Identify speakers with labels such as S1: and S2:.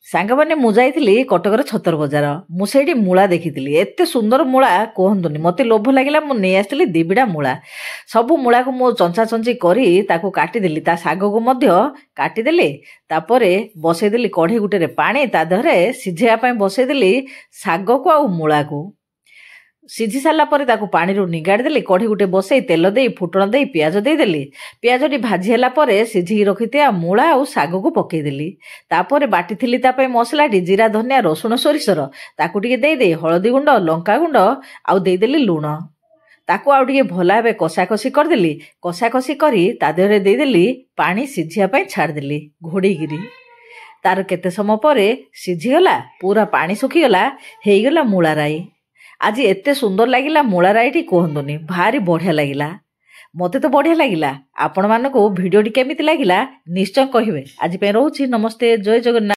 S1: ସାଙ୍ଗମାନେ ମୁଁ ଯାଇଥିଲି କଟକର ଛତର ବଜାର। ମୁଁ ସେଇଠି ମୂଳା ଦେଖିଥିଲି। ଏତେ ସୁନ୍ଦର ମୂଳା କୁହନ୍ତୁନି। ମୋତେ ଲୋଭ ଲାଗିଲା, ମୁଁ ନେଇ ଆସିଥିଲି 2 ବିଡ଼ା ମୂଳା। ସବୁ ମୂଳାକୁ ମୁଁ ଚଞ୍ଚା ଚଞ୍ଚି କରି ତାକୁ କାଟିଦେଲି। ତା ଶାଗକୁ ମଧ୍ୟ କାଟିଦେଲି। ତାପରେ ବସେଇଦେଲି କଢ଼େଇ ଗୁଟେରେ ପାଣି, ତା ଦେହରେ ସିଝେଇବା ପାଇଁ ବସେଇଦେଲି ଶାଗକୁ ଆଉ ମୂଳାକୁ। ସିଝି ସାରିଲା ପରେ ତାକୁ ପାଣିରୁ ନିଗାଡ଼ିଦେଲି। କଢ଼େଇ ଗୁଟେ ବସେଇ ତେଲ ଦେଇ ଫୁଟଣ ଦେଇ ପିଆଜ ଦେଇଦେଲି। ପିଆଜଟି ଭାଜି ହେଲା ପରେ ସିଝିକି ରଖିଥିବା ମୂଳା ଆଉ ଶାଗକୁ ପକେଇଦେଲି। ତାପରେ ବାଟିଥିଲି ତା ପାଇଁ ମସଲାଟି ଜିରା, ଧନିଆ, ରସୁଣ, ସୋରିଷର, ତାକୁ ଟିକେ ଦେଇଦେଇ ହଳଦୀ ଗୁଣ୍ଡ, ଲଙ୍କାଗୁଣ୍ଡ ଆଉ ଦେଇଦେଲି ଲୁଣ। ତାକୁ ଆଉ ଟିକେ ଭଲ ଭାବେ କଷାକଷି କରିଦେଲି। କଷାକଷି କରି ତା ଦେହରେ ଦେଇଦେଲି ପାଣି, ସିଝିବା ପାଇଁ ଛାଡ଼ିଦେଲି ଘୋଡ଼େଇକିରି। ତାର କେତେ ସମୟ ପରେ ସିଝିଗଲା, ପୁରା ପାଣି ଶୁଖିଗଲା, ହେଇଗଲା ମୂଳା ରାଇ। ଆଜି ଏତେ ସୁନ୍ଦର ଲାଗିଲା ମୂଳା ରାଇଟି କୁହନ୍ତୁନି, ଭାରି ବଢ଼ିଆ ଲାଗିଲା। ମୋତେ ତ ବଢ଼ିଆ ଲାଗିଲା। ଆପଣମାନଙ୍କୁ ଭିଡ଼ିଓଟି କେମିତି ଲାଗିଲା ନିଶ୍ଚୟ କହିବେ। ଆଜି ପାଇଁ ରହୁଛି। ନମସ୍ତେ, ଜୟ ଜଗନ୍ନାଥ।